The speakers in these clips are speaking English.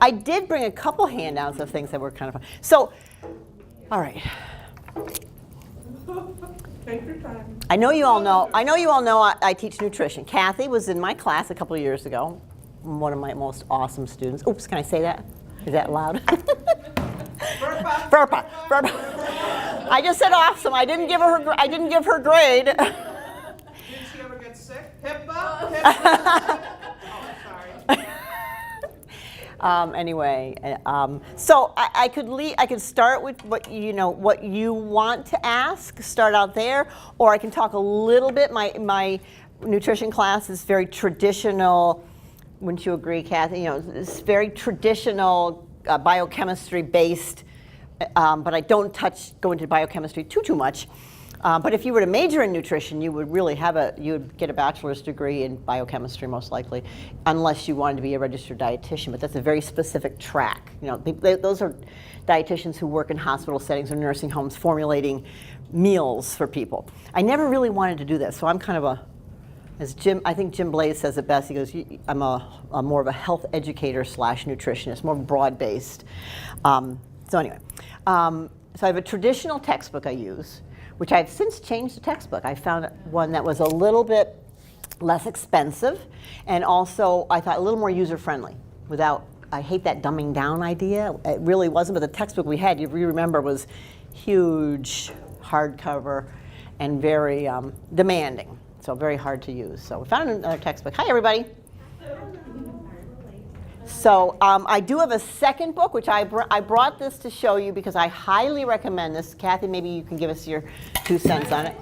I did bring a couple handouts of things that were kind of fun. So, all right. Take your time. I know you all know I teach nutrition. Kathy was in my class a couple of years ago. One of my most awesome students. Oops, can I say that? Is that loud? Burpa. I just said awesome. I didn't give her grade. Did she ever get sick? HIPAA? Oh, sorry. Anyway, so I could start with what you want to ask. Start out there, or I can talk a little bit. My nutrition class is very traditional. Wouldn't you agree, Kathy? It's very traditional, biochemistry based. But I don't go into biochemistry too much. But if you were to major in nutrition, you would really you'd get a bachelor's degree in biochemistry most likely, unless you wanted to be a registered dietitian. But that's a very specific track. Those are dietitians who work in hospital settings or nursing homes formulating meals for people. I never really wanted to do that, so I'm kind of I think Jim Blaze says it best. He goes, I'm more of a health educator / nutritionist, more broad-based. So anyway, so I have a traditional textbook I use, which I've since changed the textbook. I found one that was a little bit less expensive, and also I thought a little more user-friendly. I hate that dumbing down idea. It really wasn't, but the textbook we had, you remember, was huge, hardcover, and very demanding. So very hard to use. So we found another textbook. Hi, everybody. So I do have a second book, which I brought this to show you because I highly recommend this. Kathy, maybe you can give us your 2 cents on it.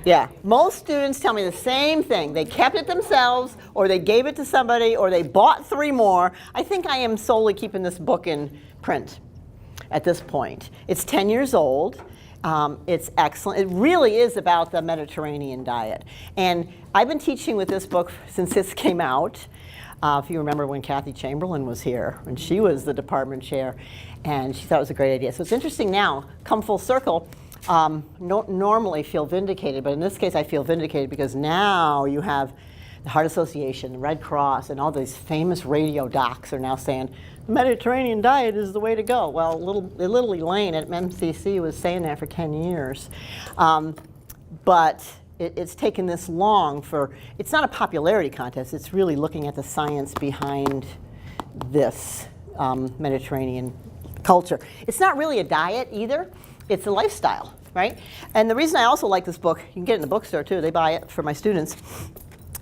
Yeah, most students tell me the same thing. They kept it themselves, or they gave it to somebody, or they bought 3 more. I think I am solely keeping this book in print at this point. It's 10 years old. It's excellent. It really is about the Mediterranean diet. And I've been teaching with this book since this came out. If you remember when Kathy Chamberlain was here, when she was the department chair, and she thought it was a great idea. So it's interesting now, come full circle, don't normally feel vindicated, but in this case I feel vindicated because now you have the Heart Association, the Red Cross, and all these famous radio docs are now saying, the Mediterranean diet is the way to go. Well, little Elaine at MCC was saying that for 10 years. But it's taken this long it's not a popularity contest, it's really looking at the science behind this Mediterranean culture. It's not really a diet either, it's a lifestyle, right? And the reason I also like this book, you can get it in the bookstore too, they buy it for my students.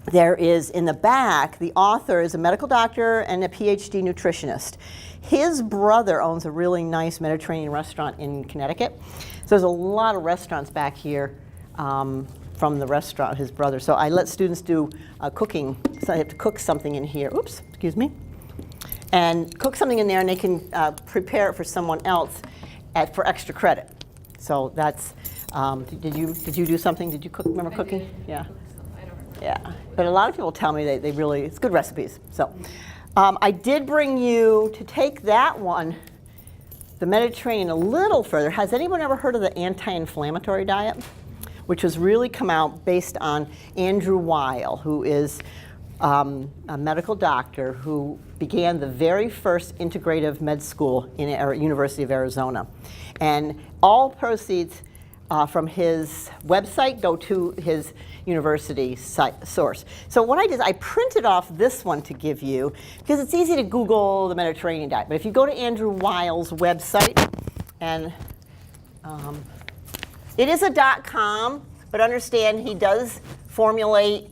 There is, in the back, the author is a medical doctor and a PhD nutritionist. His brother owns a really nice Mediterranean restaurant in Connecticut. So there's a lot of restaurants back here from the restaurant, his brother. So I let students do cooking. So I have to cook something in here. Oops, excuse me. And cook something in there, and they can prepare it for someone else for extra credit. So that's, did you do something? Did you cook, remember cooking? Yeah. Yeah, but a lot of people tell me they really, it's good recipes. So I did bring you to take that one, the Mediterranean, a little further. Has anyone ever heard of the Anti-Inflammatory Diet? Which has really come out based on Andrew Weil, who is a medical doctor who began the very first integrative med school in University of Arizona. And all proceeds from his website go to his university source. So what I did is I printed off this one to give you, because it's easy to Google the Mediterranean diet. But if you go to Andrew Weil's website, and it is a .com, but understand he does formulate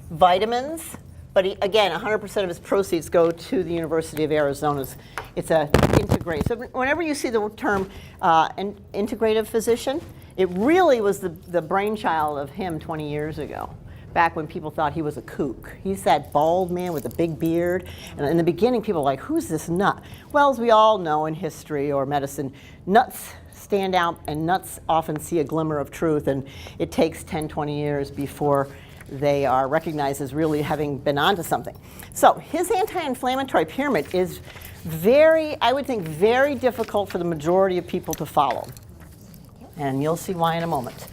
vitamins. But again, 100% of his proceeds go to the University of Arizona's. It's a integrative. So whenever you see the term an integrative physician, it really was the brainchild of him 20 years ago, back when people thought he was a kook. He's that bald man with a big beard. And in the beginning, people were like, who's this nut? Well, as we all know in history or medicine, nuts stand out, and nuts often see a glimmer of truth, and it takes 10, 20 years before they are recognized as really having been onto something. So his anti-inflammatory pyramid is I would think, very difficult for the majority of people to follow. And you'll see why in a moment.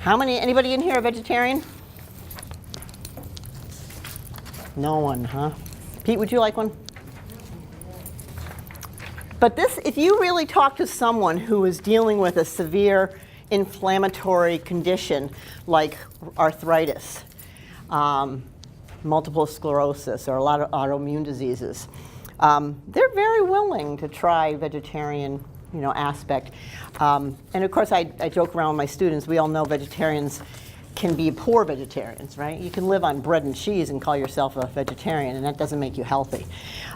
Anybody in here a vegetarian? No one, huh? Pete, would you like one? But this, if you really talk to someone who is dealing with a severe inflammatory condition like arthritis, multiple sclerosis, or a lot of autoimmune diseases, they're very willing to try vegetarian, aspect. And of course, I joke around with my students. We all know vegetarians can be poor vegetarians, right? You can live on bread and cheese and call yourself a vegetarian, and that doesn't make you healthy.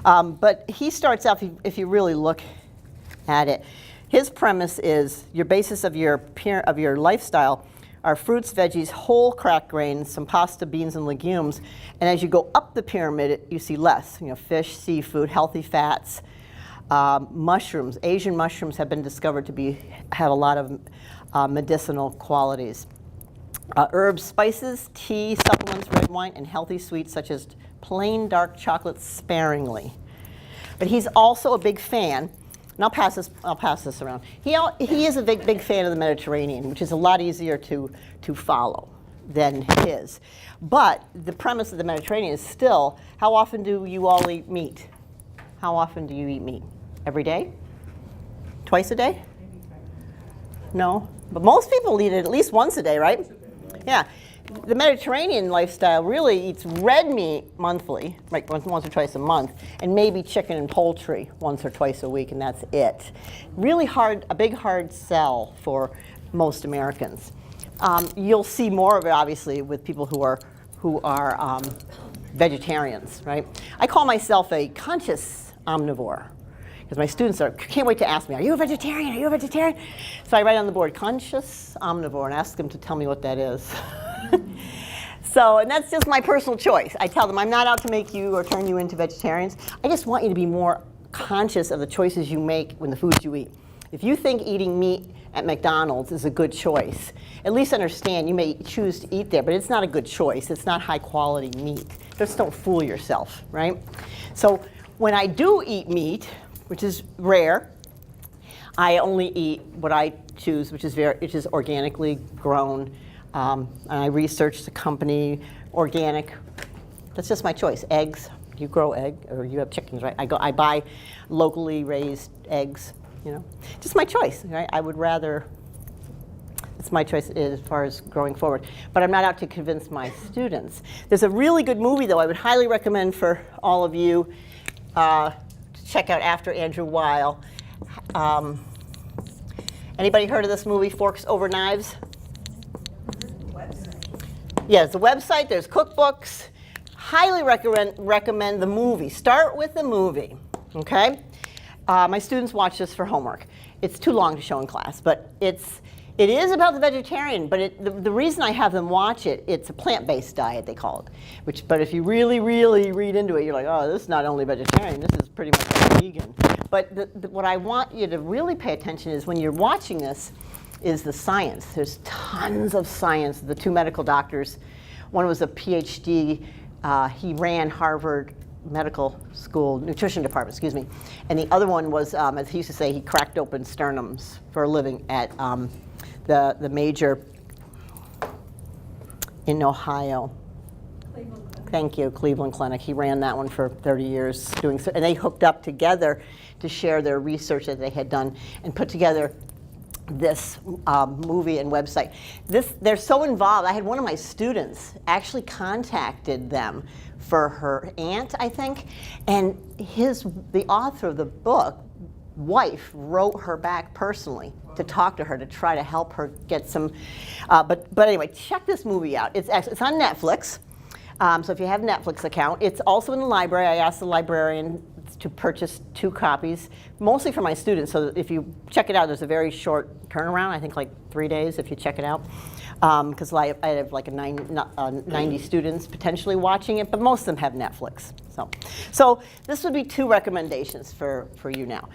But he starts out, if you really look at it, his premise is your basis of your lifestyle are fruits, veggies, whole cracked grains, some pasta, beans, and legumes. And as you go up the pyramid, you see less, fish, seafood, healthy fats, mushrooms. Asian mushrooms have been discovered to have a lot of medicinal qualities. Herbs, spices, tea, supplements, red wine, and healthy sweets such as plain dark chocolate sparingly. But he's also a big fan, and I'll pass this around. He is a big fan of the Mediterranean, which is a lot easier to follow than his. But the premise of the Mediterranean is still, how often do you all eat meat? How often do you eat meat? Every day? Twice a day? No? But most people eat it at least once a day, right? Yeah. The Mediterranean lifestyle really eats red meat monthly, like once or twice a month, and maybe chicken and poultry once or twice a week, and that's it. Really a big hard sell for most Americans. You'll see more of it, obviously, with people who are vegetarians, right? I call myself a conscious omnivore, because my students can't wait to ask me, are you a vegetarian? Are you a vegetarian? So I write on the board, conscious omnivore, and ask them to tell me what that is. And that's just my personal choice. I tell them, I'm not out to make you or turn you into vegetarians. I just want you to be more conscious of the choices you make when the foods you eat. If you think eating meat at McDonald's is a good choice, at least understand you may choose to eat there, but it's not a good choice. It's not high quality meat. Just don't fool yourself, right? So when I do eat meat, which is rare, I only eat what I choose, which is organically grown. And I researched the company, organic. That's just my choice. Eggs, you grow egg, or you have chickens, right? I buy locally raised eggs, Just my choice, right? I would rather, it's my choice as far as growing forward. But I'm not out to convince my students. There's a really good movie, though, I would highly recommend for all of you to check out after Andrew Weil. Anybody heard of this movie, Forks Over Knives? Yeah, it's a website, there's cookbooks. Highly recommend the movie. Start with the movie, okay? My students watch this for homework. It's too long to show in class, but it is about the vegetarian, but the reason I have them watch it, it's a plant-based diet, they call it. But if you really, really read into it, you're like, oh, this is not only vegetarian, this is pretty much like vegan. But what I want you to really pay attention is when you're watching this, is the science. There's tons of science. The two medical doctors, one was a PhD, he ran Harvard Medical School, nutrition department, excuse me. And the other one was, as he used to say, he cracked open sternums for a living at the major in Ohio. Thank you, Cleveland Clinic. He ran that one for 30 years, and they hooked up together to share their research that they had done and put together this movie and website. They're so involved. I had one of my students actually contacted them for her aunt, I think, and the author of the book, wife, wrote her back personally to talk to her to try to help her get some. But anyway, check this movie out. It's on Netflix. So if you have a Netflix account, it's also in the library. I asked the librarian to purchase 2 copies, mostly for my students. So if you check it out, there's a very short turnaround. I think like 3 days if you check it out. Because I have like 90 students potentially watching it, but most of them have Netflix. So this would be 2 recommendations for you now.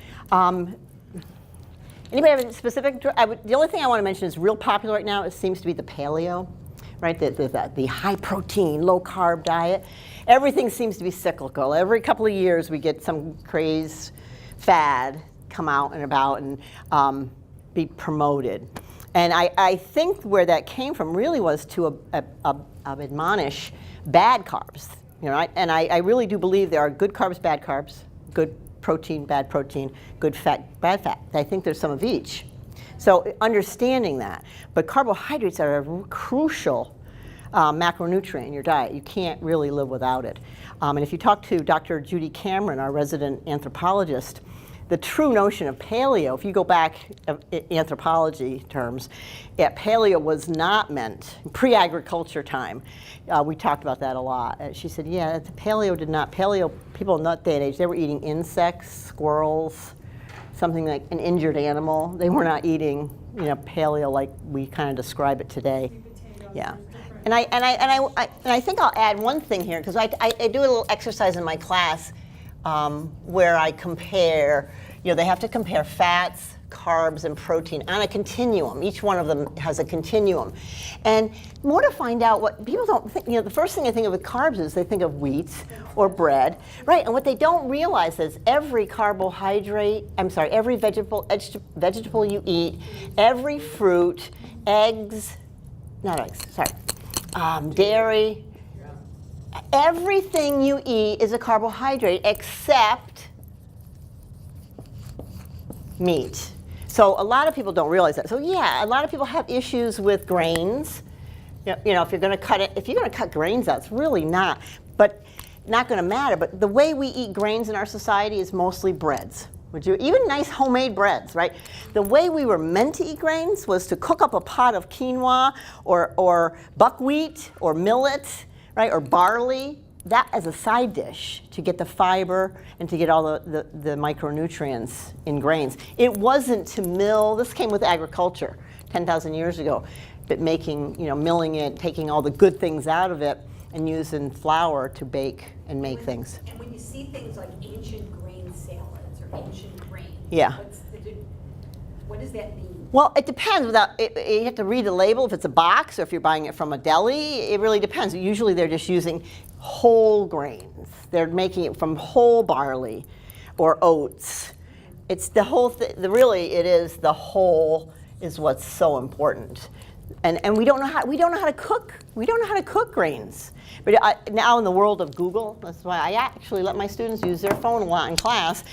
Anybody have a specific? The only thing I want to mention is real popular right now. It seems to be the paleo. Right, the high protein, low carb diet. Everything seems to be cyclical. Every couple of years we get some craze fad come out and about and be promoted. And I think where that came from really was to admonish bad carbs. You know, and I really do believe there are good carbs, bad carbs, good protein, bad protein, good fat, bad fat. I think there's some of each. So understanding that. But carbohydrates are a crucial macronutrient in your diet. You can't really live without it. And if you talk to Dr. Judy Cameron, our resident anthropologist, the true notion of paleo, if you go back in anthropology terms, paleo was not meant, pre-agriculture time, we talked about that a lot. She said, yeah, paleo people in that day and age, they were eating insects, squirrels, something like an injured animal. They were not eating, paleo like we kind of describe it today. Yeah. And I think I'll add one thing here, because I do a little exercise in my class where I compare, they have to compare fats, carbs, and protein on a continuum. Each one of them has a continuum. And more to find out what people don't think, the first thing they think of with carbs is they think of wheat or bread, right? And what they don't realize is every every vegetable you eat, every fruit, dairy, everything you eat is a carbohydrate except meat. So a lot of people don't realize that. So yeah, a lot of people have issues with grains. If you're going to cut grains out, it's really not going to matter. But the way we eat grains in our society is mostly breads. Even nice homemade breads, right? The way we were meant to eat grains was to cook up a pot of quinoa or buckwheat or millet, right, or barley, that as a side dish to get the fiber and to get all the micronutrients in grains. It wasn't to mill. This came with agriculture 10,000 years ago, but milling it, taking all the good things out of it and using flour to bake and make things. And when you see things like ancient grain salads or ancient grain, yeah. What does that mean? Well, it depends. You have to read the label if it's a box or if you're buying it from a deli. It really depends. Usually they're just using whole grains. They're making it from whole barley or oats. It's the whole thing. Really, it is the whole is what's so important. And we don't know how to cook. We don't know how to cook grains. But now in the world of Google, that's why I actually let my students use their phone a lot in class.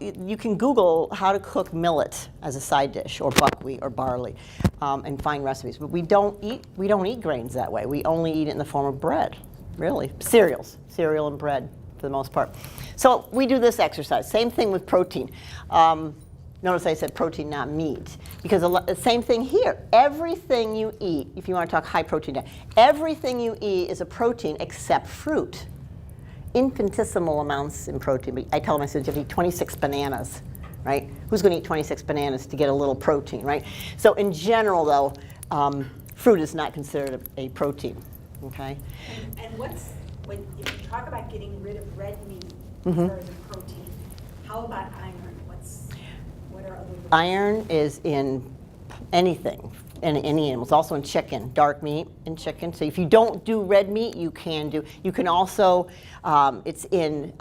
You can Google how to cook millet as a side dish, or buckwheat or barley, and find recipes. But we don't eat grains that way. We only eat it in the form of bread, really. Cereal and bread for the most part. So we do this exercise. Same thing with protein. Notice I said protein, not meat, because the same thing here. Everything you eat, if you want to talk high protein diet, everything you eat is a protein except fruit. Infinitesimal amounts in protein. But I tell my students you have to eat 26 bananas, right? Who's going to eat 26 bananas to get a little protein, right? So in general, though, fruit is not considered a protein, okay? And if you talk about getting rid of red meat as far as a protein, how about iron? What are other Iron is in anything, in any animals, also in chicken, dark meat in chicken. So if you don't do red meat, you can also, it's in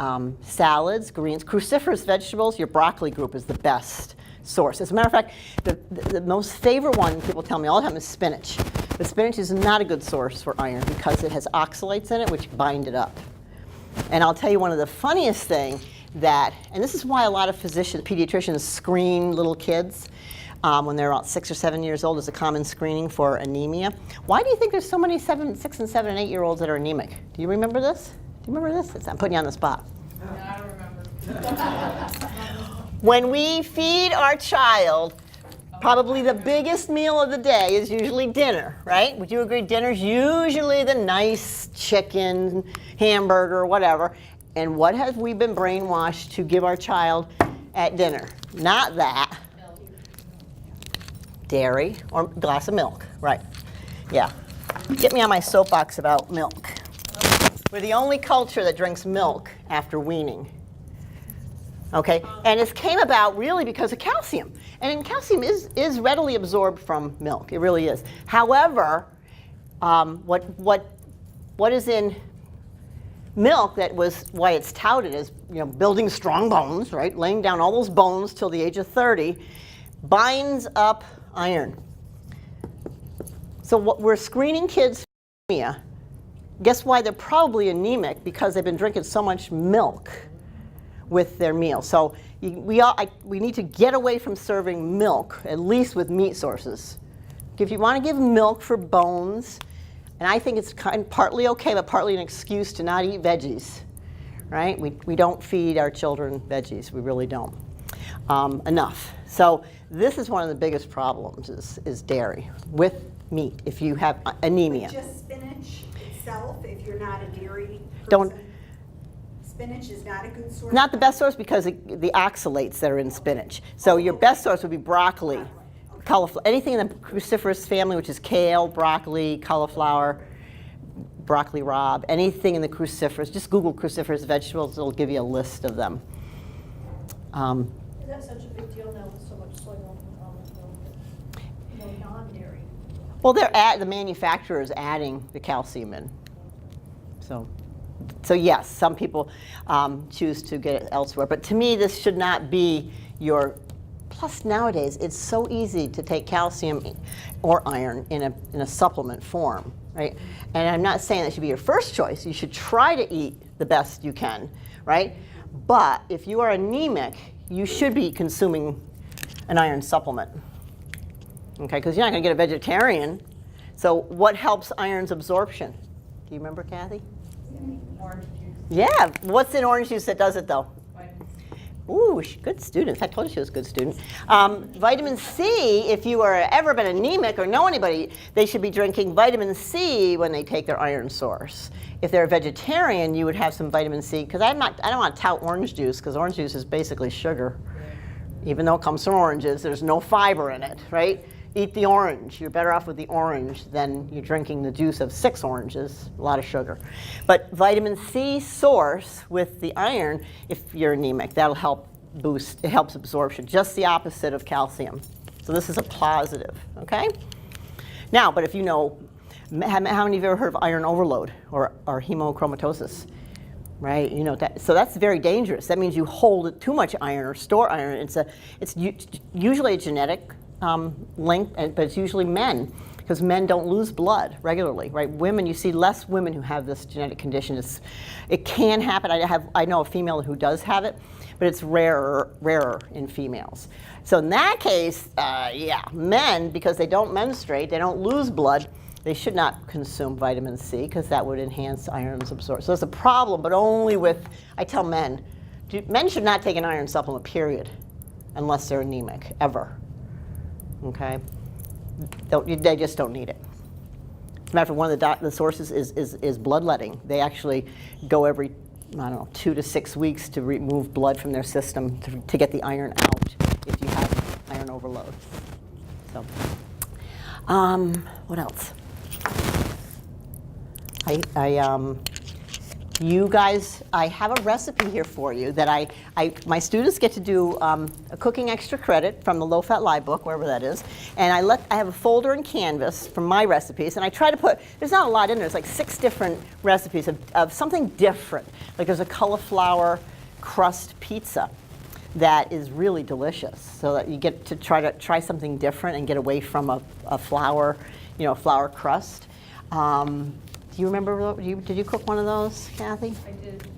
salads, greens, cruciferous vegetables. Your broccoli group is the best source. As a matter of fact, the most favorite one people tell me all the time is spinach. But spinach is not a good source for iron because it has oxalates in it which bind it up. And I'll tell you one of the funniest things and this is why a lot of physicians, pediatricians screen little kids when they're about 6 or 7 years old as a common screening for anemia. Why do you think there's so many 6 and 7 and 8-year-olds that are anemic? Do you remember this? Do you remember this? I'm putting you on the spot. No, I don't remember. When we feed our child, probably the biggest meal of the day is usually dinner, right? Would you agree? Dinner's usually the nice chicken, hamburger, whatever. And what have we been brainwashed to give our child at dinner? Not that. Dairy or a glass of milk, right? Yeah. Get me on my soapbox about milk. We're the only culture that drinks milk after weaning. Okay, and it came about really because of calcium. And calcium is readily absorbed from milk. It really is. However, what is in milk that was why it's touted as building strong bones, right? Laying down all those bones till the age of 30, binds up iron. So what we're screening kids for anemia guess why they're probably anemic? Because they've been drinking so much milk with their meal. So we need to get away from serving milk, at least with meat sources. If you want to give milk for bones, and I think it's partly okay, but partly an excuse to not eat veggies, right? We don't feed our children veggies. We really don't enough. So this is one of the biggest problems is dairy with meat if you have anemia. But just spinach itself, if you're not a dairy person, Don't. Spinach is not a good source? Not the best source because the oxalates that are in spinach. So your best source would be broccoli, cauliflower, anything in the cruciferous family, which is kale, broccoli, cauliflower, broccoli rabe, anything in the cruciferous. Just Google cruciferous vegetables, it'll give you a list of them. Is that such a big deal now with so much soy milk and almond milk, non-dairy? Well, the manufacturer is adding the calcium in. So yes, some people choose to get it elsewhere. But to me, this should not be your. Plus, nowadays, it's so easy to take calcium or iron in a supplement form, right? And I'm not saying that should be your first choice. You should try to eat the best you can, right? But if you are anemic, you should be consuming an iron supplement, okay? Because you're not going to get a vegetarian. So what helps iron's absorption? Do you remember, Kathy? Orange juice. Yeah. What's in orange juice that does it, though? Vitamin Ooh, good student. I told you she was a good student. Vitamin C, if you are ever been anemic or know anybody, they should be drinking vitamin C when they take their iron source. If they're a vegetarian, you would have some vitamin C, because I don't want to tout orange juice, because orange juice is basically sugar. Even though it comes from oranges, there's no fiber in it, right? Eat the orange. You're better off with the orange than you're drinking the juice of 6 oranges, a lot of sugar. But vitamin C source with the iron, if you're anemic, that'll help boost, it helps absorption, just the opposite of calcium. So this is a positive, okay? Now, but if you know, how many of you have ever heard of iron overload or hemochromatosis? Right, you know that. So that's very dangerous. That means you hold too much iron or store iron. It's usually a genetic link, but it's usually men, because men don't lose blood regularly, right? Women, you see less women who have this genetic condition. It can happen. I know a female who does have it, but it's rarer in females. So in that case, yeah, men, because they don't menstruate, they don't lose blood, they should not consume vitamin C, because that would enhance iron's absorption. So it's a problem, but only with, I tell men, men should not take an iron supplement, period, unless they're anemic, ever. Okay? They just don't need it. As a matter of fact, one of the sources is bloodletting. They actually go every, I don't know, 2 to 6 weeks to remove blood from their system to get the iron out if you have iron overload. So, what else? You guys, I have a recipe here for you that my students get to do a cooking extra credit from the Low Fat Live book, wherever that is, and I have a folder in Canvas from my recipes, and I try to put, there's not a lot in there, there's like 6 different recipes of something different. Like there's a cauliflower crust pizza that is really delicious, so that you get to try something different and get away from a flour, flour crust. Do you remember, did you cook one of those, Kathy? I did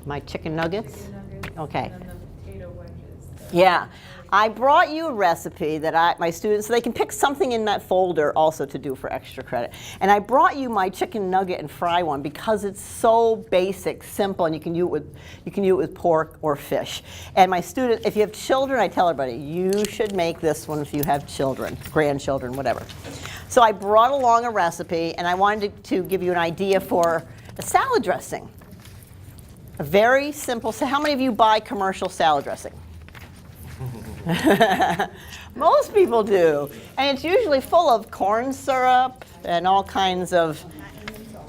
My chicken nuggets? chicken nuggets. Okay. And then the potato wedges. Yeah. I brought you a recipe that my students, so they can pick something in that folder also to do for extra credit. And I brought you my chicken nugget and fry one because it's so basic, simple, and you can do it with pork or fish. And my students, if you have children, I tell everybody, you should make this one if you have children, grandchildren, whatever. So I brought along a recipe, and I wanted to give you an idea for a salad dressing. A very simple, so how many of you buy commercial salad dressing? Most people do. And it's usually full of corn syrup and all kinds of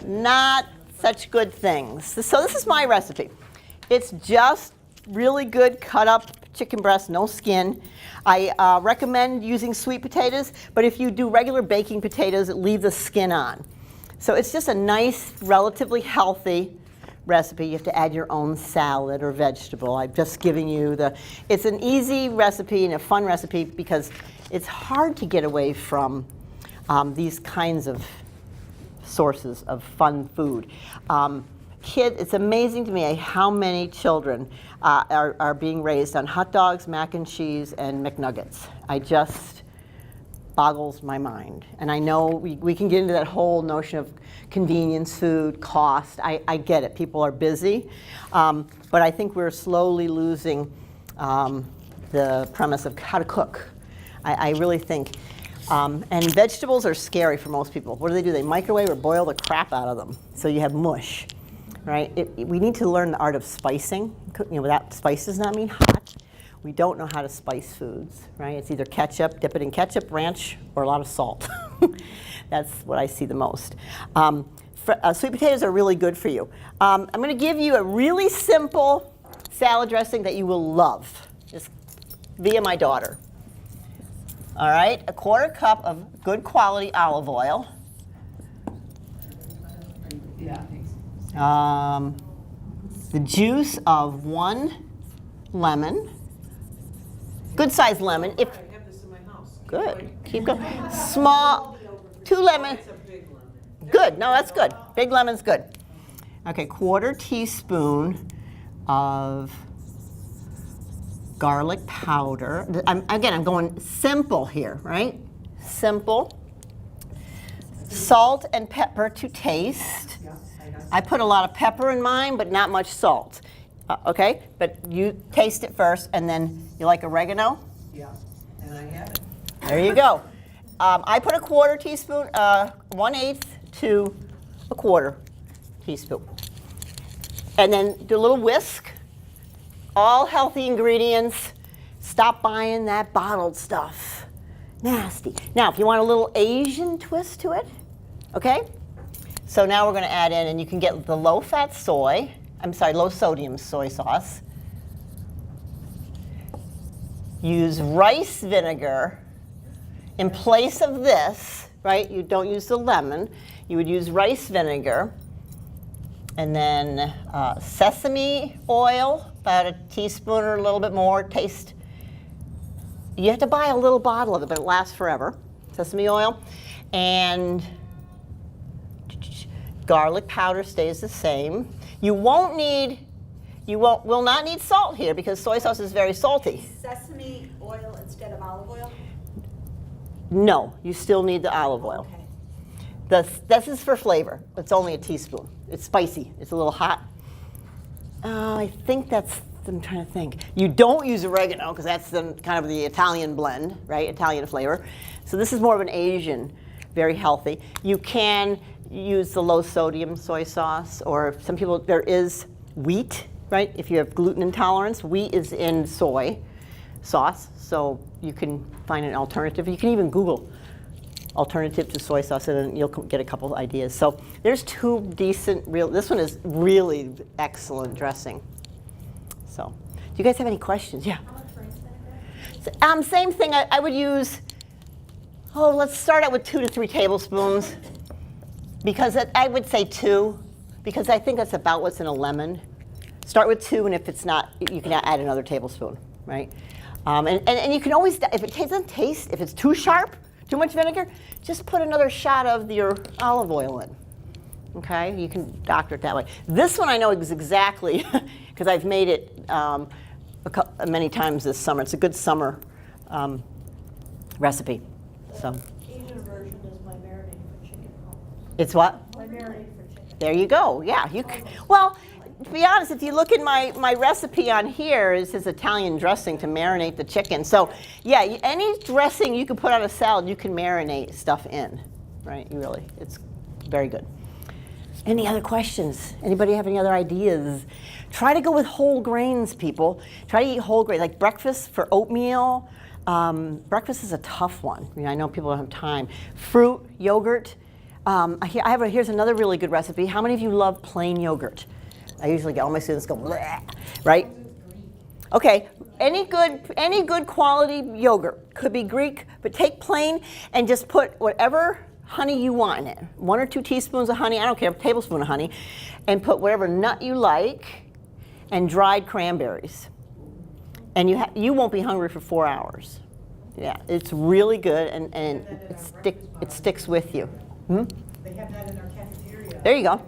not such good things. So this is my recipe. It's just really good cut up chicken breast, no skin. I recommend using sweet potatoes, but if you do regular baking potatoes, leave the skin on. So it's just a nice, relatively healthy recipe. You have to add your own salad or vegetable. I'm just giving you it's an easy recipe and a fun recipe because it's hard to get away from these kinds of sources of fun food. It's amazing to me how many children are being raised on hot dogs, mac and cheese, and McNuggets. I just boggles my mind. And I know we can get into that whole notion of convenience food, cost. I get it. People are busy. But I think we're slowly losing the premise of how to cook. I really think. And vegetables are scary for most people. What do? They microwave or boil the crap out of them. So you have mush, right? We need to learn the art of spicing. Without spice does not mean hot. We don't know how to spice foods, right? It's either ketchup, dip it in ketchup, ranch, or a lot of salt. That's what I see the most. Sweet potatoes are really good for you. I'm going to give you a really simple salad dressing that you will love, just via my daughter. All right, 1/4 cup of good quality olive oil. The juice of 1 lemon. Good sized lemon. I have this in my house. Good. Keep going. Small, 2 lemons. It's a big lemon. Good. No, that's good. Big lemon's good. Okay, 1/4 teaspoon of garlic powder. I'm going simple here, right? Simple. Salt and pepper to taste. I put a lot of pepper in mine, but not much salt. Okay, but you taste it first, and then you like oregano? Yeah, and I have it. There you go. I put a 1/4 teaspoon, 1/8 to a 1/4 teaspoon. And then do a little whisk. All healthy ingredients. Stop buying that bottled stuff. Nasty. Now, if you want a little Asian twist to it, okay? So now we're going to add in, and you can get the low-fat soy. Low sodium soy sauce. Use rice vinegar in place of this, right? You don't use the lemon. You would use rice vinegar. And then sesame oil, about a teaspoon or a little bit more. Taste. You have to buy a little bottle of it, but it lasts forever. Sesame oil. And garlic powder stays the same. You will not need salt here because soy sauce is very salty. Sesame oil instead of olive oil? No, you still need the olive oil. Okay. This is for flavor. It's only a teaspoon. It's spicy. It's a little hot. I think I'm trying to think. You don't use oregano because that's kind of the Italian blend, right? Italian flavor. So this is more of an Asian, very healthy. You can use the low sodium soy sauce, or some people, there is wheat, right? If you have gluten intolerance, wheat is in soy sauce, so you can find an alternative. You can even Google alternative to soy sauce, and then you'll get a couple of ideas. So there's 2 decent, this one is really excellent dressing. So, do you guys have any questions? Yeah. How much rice vinegar? Same thing. I would use, let's start out with 2 to 3 tablespoons. Because I would say 2, because I think that's about what's in a lemon. Start with 2, and if it's not, you can add another tablespoon, right? And you can always, if it doesn't taste, if it's too sharp, too much vinegar, just put another shot of your olive oil in. Okay, you can doctor it that way. This one I know is exactly, because I've made it many times this summer. It's a good summer recipe. So. Asian version is my marinade for chicken. It's what? My marinade for chicken. There you go. Yeah. Well, to be honest, if you look at my recipe on here, it says Italian dressing to marinate the chicken. So, yeah, any dressing you can put on a salad, you can marinate stuff in, right? It's very good. Any other questions? Anybody have any other ideas? Try to go with whole grains, people. Try to eat whole grains, like breakfast for oatmeal. Breakfast is a tough one. I know people don't have time. Fruit, yogurt. Here's another really good recipe. How many of you love plain yogurt? I usually get all my students go, bleh, right? Okay, any good quality yogurt. Could be Greek, but take plain and just put whatever honey you want in it. 1 or 2 teaspoons of honey, I don't care, a tablespoon of honey, and put whatever nut you like, and dried cranberries. And you won't be hungry for 4 hours. Yeah, it's really good, and it sticks with you. They have that in our cafe. There you go.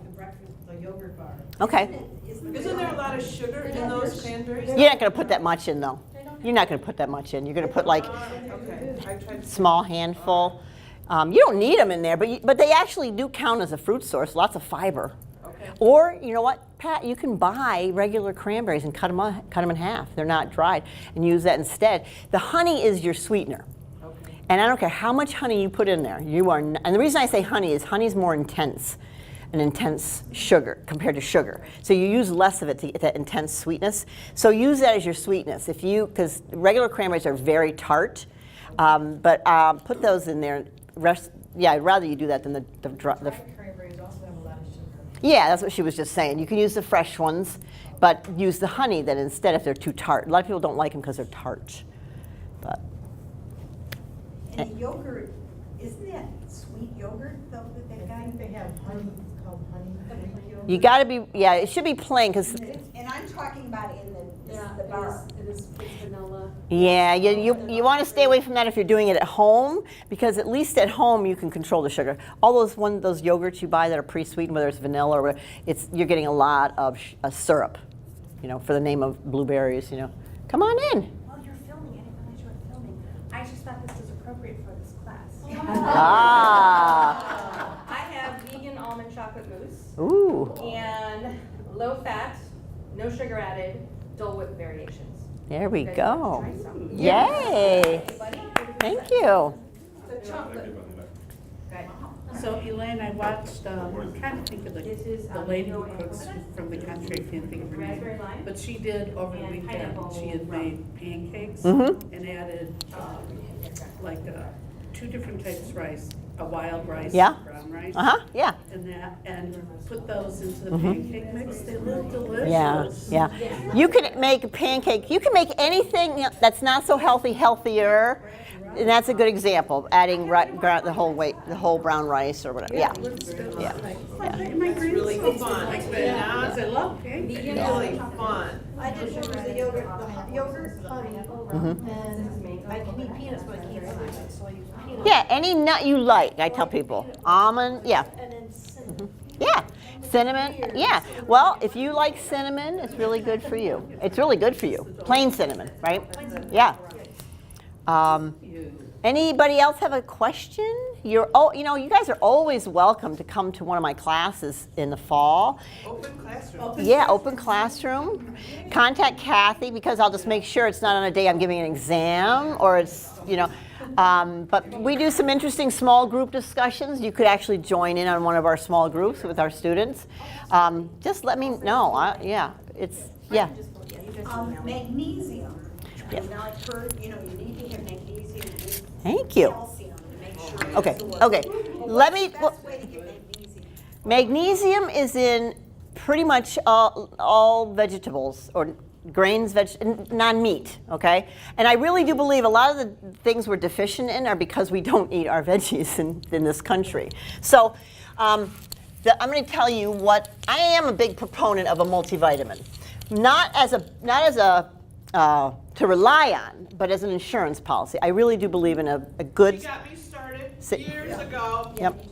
The yogurt bar. Okay. Isn't there a lot of sugar in those cranberries? You're not going to put that much in, though. You're not going to put that much in. You're going to put like Okay, I tried to. small handful. You don't need them in there, but they actually do count as a fruit source. Lots of fiber. Okay. Or, you know what, Pat, you can buy regular cranberries and cut them in half. They're not dried, and use that instead. The honey is your sweetener. Okay. And I don't care how much honey you put in there. And the reason I say honey is honey's more intense, an intense sugar compared to sugar. So you use less of it to get that intense sweetness. So use that as your sweetness. Because regular cranberries are very tart, but put those in there. Yeah, I'd rather you do that than the Cranberries also have a lot of sugar. Yeah, that's what she was just saying. You can use the fresh ones, but use the honey then instead if they're too tart. A lot of people don't like them because they're tart. But And the yogurt, isn't that sweet yogurt though that they've I got? think they have honey, it's called honey yogurt. you got to be, yeah, it should be plain because, And I'm talking about in the It bar. is, it's vanilla. yeah, you want to stay away from that if you're doing it at home because at least at home you can control the sugar. All those yogurts you buy that are pre-sweetened, whether it's vanilla or whatever, you're getting a lot of syrup, for the name of blueberries, Come on in. Well, you're filming. I didn't realize you were filming. I just thought this was appropriate for this class. Ah. I have vegan almond chocolate mousse Ooh. and low fat, no sugar added, Dole Whip variations. There we You guys want go. to try some? Yay. Anybody? Thank you. The chocolate. Okay. So Elaine, I watched, I'm trying to think of This is, the lady who mango cooks and from the country, I can't think of her raspberry name. lime. But she did over the and weekend, pineapple she had rum. made pancakes Mhm. and added, like, 2 different types of rice, a wild rice, Yeah. brown rice. Yeah. And put those into the pancake mix, they look delicious. Yeah, yeah. You can make a pancake. You can make anything that's not so healthy healthier, and that's a good example. Adding the whole brown rice or whatever. Yeah, yeah. My It's really grandsons fun. like that, because I love pancakes. Really fun. I did one with the yogurt, honey, and I can eat peanuts, but I can't eat it, so I use peanuts. Yeah, any nut you like. I tell people. Almond. Yeah, And then cinnamon. yeah. Cinnamon. Yeah. Well, if you like cinnamon, it's really good for you. It's really good for you. Plain cinnamon, right? Yeah. Anybody else have a question? You guys are always welcome to come to one of my classes in the fall. Open classroom. Yeah, open classroom. Contact Kathy because I'll just make sure it's not on a day I'm giving an exam or it's, but we do some interesting small group discussions. You could actually join in on one of our small groups with our students. Just let me know. Yeah. Magnesium. Yeah. Now I've heard, you need to have magnesium with Thank you. calcium to make sure. Okay, it's okay. What's the best way to get magnesium? Magnesium is in pretty much all vegetables or grains, non-meat, okay? And I really do believe a lot of the things we're deficient in are because we don't eat our veggies in this country. So I'm going to tell you what, I am a big proponent of a multivitamin. Not as a to rely on, but as an insurance policy. I really do believe in a good... You got me started Sit- years ago. Yep.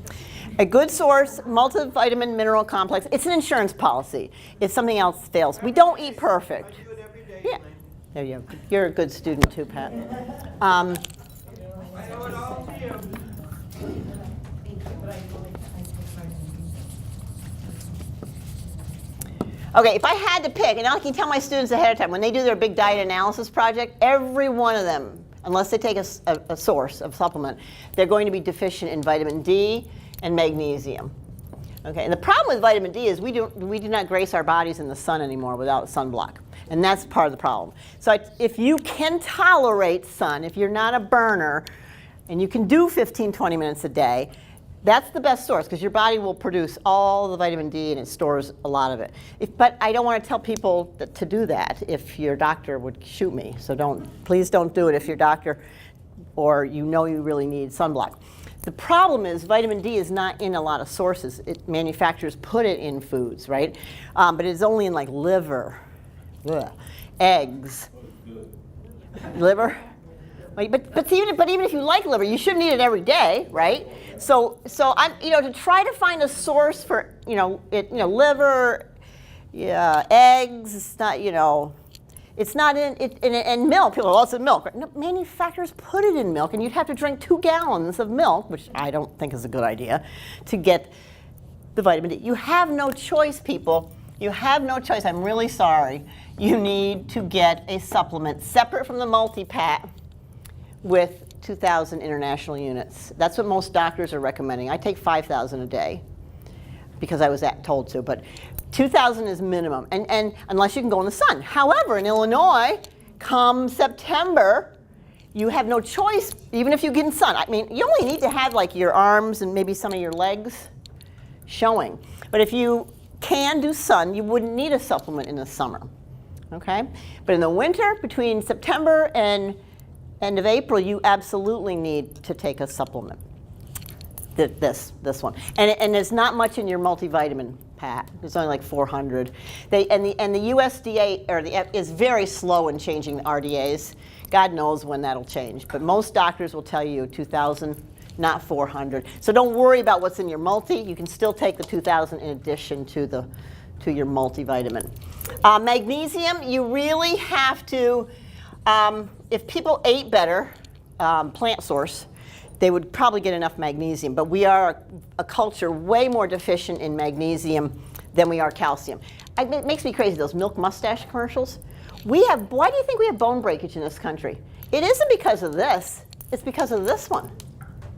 A good source, multivitamin mineral complex. It's an insurance policy. If something else fails, we don't eat perfect. I do it every day. Yeah. Elaine. There you go. You're a good student too, Pat. I know it all for you. Okay, if I had to pick, and I can tell my students ahead of time, when they do their big diet analysis project, every one of them, unless they take a source of supplement, they're going to be deficient in vitamin D and magnesium. Okay, and the problem with vitamin D is we do not grace our bodies in the sun anymore without sunblock. And that's part of the problem. So if you can tolerate sun, if you're not a burner, and you can do 15, 20 minutes a day, that's the best source because your body will produce all the vitamin D and it stores a lot of it. But I don't want to tell people to do that if your doctor would shoot me. So please don't do it if your doctor or you really need sunblock. The problem is vitamin D is not in a lot of sources. Manufacturers put it in foods, right? But it's only in like liver, eggs, liver. Right? But even if you like liver, you shouldn't eat it every day, right? So I'm, to try to find a source for, liver, yeah, eggs. It's not, it's not in milk. People, it's in milk. Right? No, manufacturers put it in milk, and you'd have to drink 2 gallons of milk, which I don't think is a good idea, to get the vitamin D. You have no choice, people. You have no choice. I'm really sorry. You need to get a supplement separate from the multi-pat with 2,000 international units. That's what most doctors are recommending. I take 5,000 a day because I was told to, but 2,000 is minimum, and unless you can go in the sun. However, in Illinois, come September, you have no choice, even if you get in sun. I mean, you only need to have like your arms and maybe some of your legs showing. But if you can do sun, you wouldn't need a supplement in the summer, okay? But in the winter, between September and end of April, you absolutely need to take a supplement. This one, and there's not much in your multivitamin pat. There's only like 400. And the USDA is very slow in changing the RDAs. God knows when that'll change, but most doctors will tell you 2,000, not 400. So don't worry about what's in your multi. You can still take the 2,000 in addition to your multivitamin. Magnesium, you really have to. If people ate better, plant source, they would probably get enough magnesium. But we are a culture way more deficient in magnesium than we are calcium. It makes me crazy, those milk mustache commercials. Why do you think we have bone breakage in this country? It isn't because of this. It's because of this one.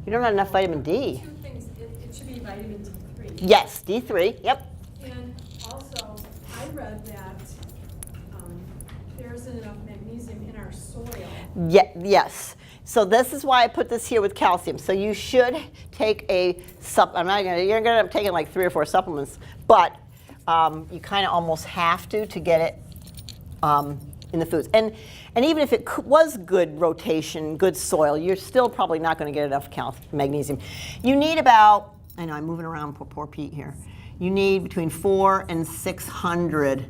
You don't have enough vitamin D. 2 things. It should be vitamin D3. Yes, D3, yep. And also, I read that there isn't enough magnesium in our soil. Yes. So this is why I put this here with calcium. So you should take you're going to end up taking like 3 or 4 supplements, but you kind of almost have to get it in the foods. And even if it was good rotation, good soil, you're still probably not going to get enough magnesium. You need about, I know I'm moving around poor Pete here. You need between 400 and 600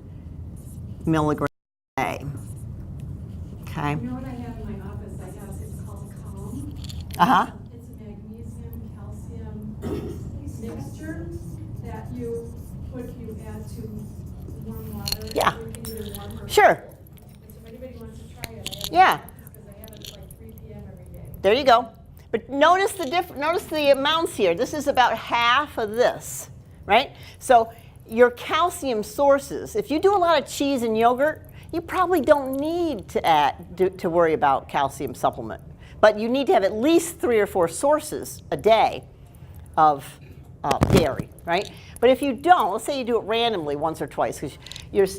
milligrams a day. Okay. You know what I have in my office? It's called Calm. Uh-huh. It's a magnesium calcium mixture that you add to warm water. Yeah. You can either warm or Sure. cold. And so if anybody wants to try it, Yeah. because I have it at like 3 p.m. every day. There you go. But notice the amounts here. This is about half of this, right? So your calcium sources, if you do a lot of cheese and yogurt, you probably don't need to worry about calcium supplement. But you need to have at least 3 or 4 sources a day of dairy, right? But if you don't, let's say you do it randomly once or twice, because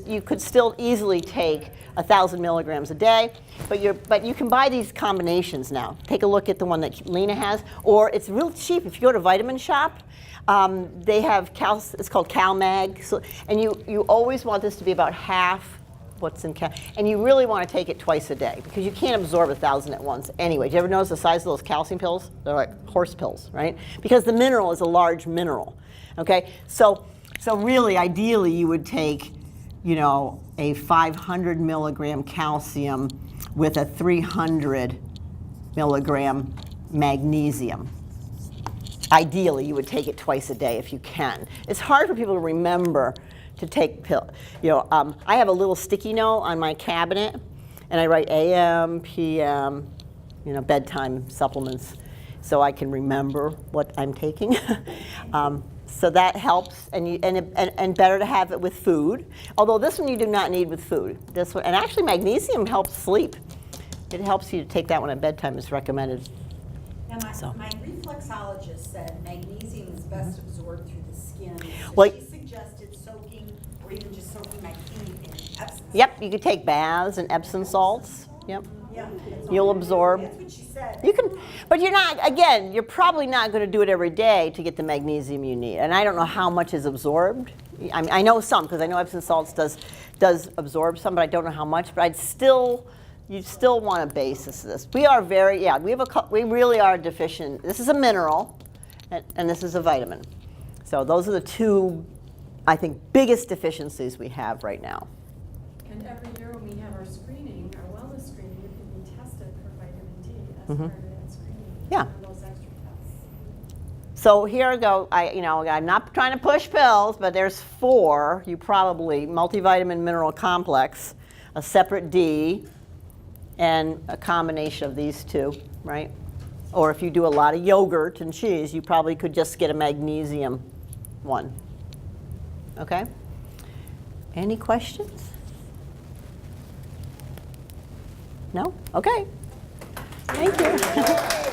you could still easily take 1,000 milligrams a day, but you can buy these combinations now. Take a look at the one that Lena has, or it's real cheap. If you go to Vitamin Shop, they have it's called CalMag, and you always want this to be about half what's in and you really want to take it twice a day because you can't absorb 1,000 at once anyway. Do you ever notice the size of those calcium pills? They're like horse pills, right? Because the mineral is a large mineral. Okay, so really, ideally, you would take, a 500 milligram calcium with a 300 milligram magnesium. Ideally, you would take it twice a day if you can. It's hard for people to remember to take pill. I have a little sticky note on my cabinet, and I write AM, PM, bedtime supplements, so I can remember what I'm taking. So that helps, and better to have it with food. Although this one you do not need with food. This one, and actually magnesium helps sleep. It helps you to take that one at bedtime. Is recommended. Now, my reflexologist said magnesium is best absorbed through the skin. So Well, she suggested soaking, or even just soaking my feet in Epsom. Yep, you could take baths and Epsom salts. Yep. Yeah. You'll absorb. That's what she said. You can, but you're probably not going to do it every day to get the magnesium you need. And I don't know how much is absorbed. I know some, because I know Epsom salts does absorb some, but I don't know how much. But you still want a basis of this. We are we really are deficient. This is a mineral, and this is a vitamin. So those are the 2, I think, biggest deficiencies we have right now. And every year when we have our screening, our wellness screening, we can be tested for vitamin D. part of that screening. Yeah. For those extra tests. So here I go. I'm not trying to push pills, but there's 4. You probably multivitamin mineral complex, a separate D, and a combination of these 2, right? Or if you do a lot of yogurt and cheese, you probably could just get a magnesium one. Okay? Any questions? No? Okay. Thank you.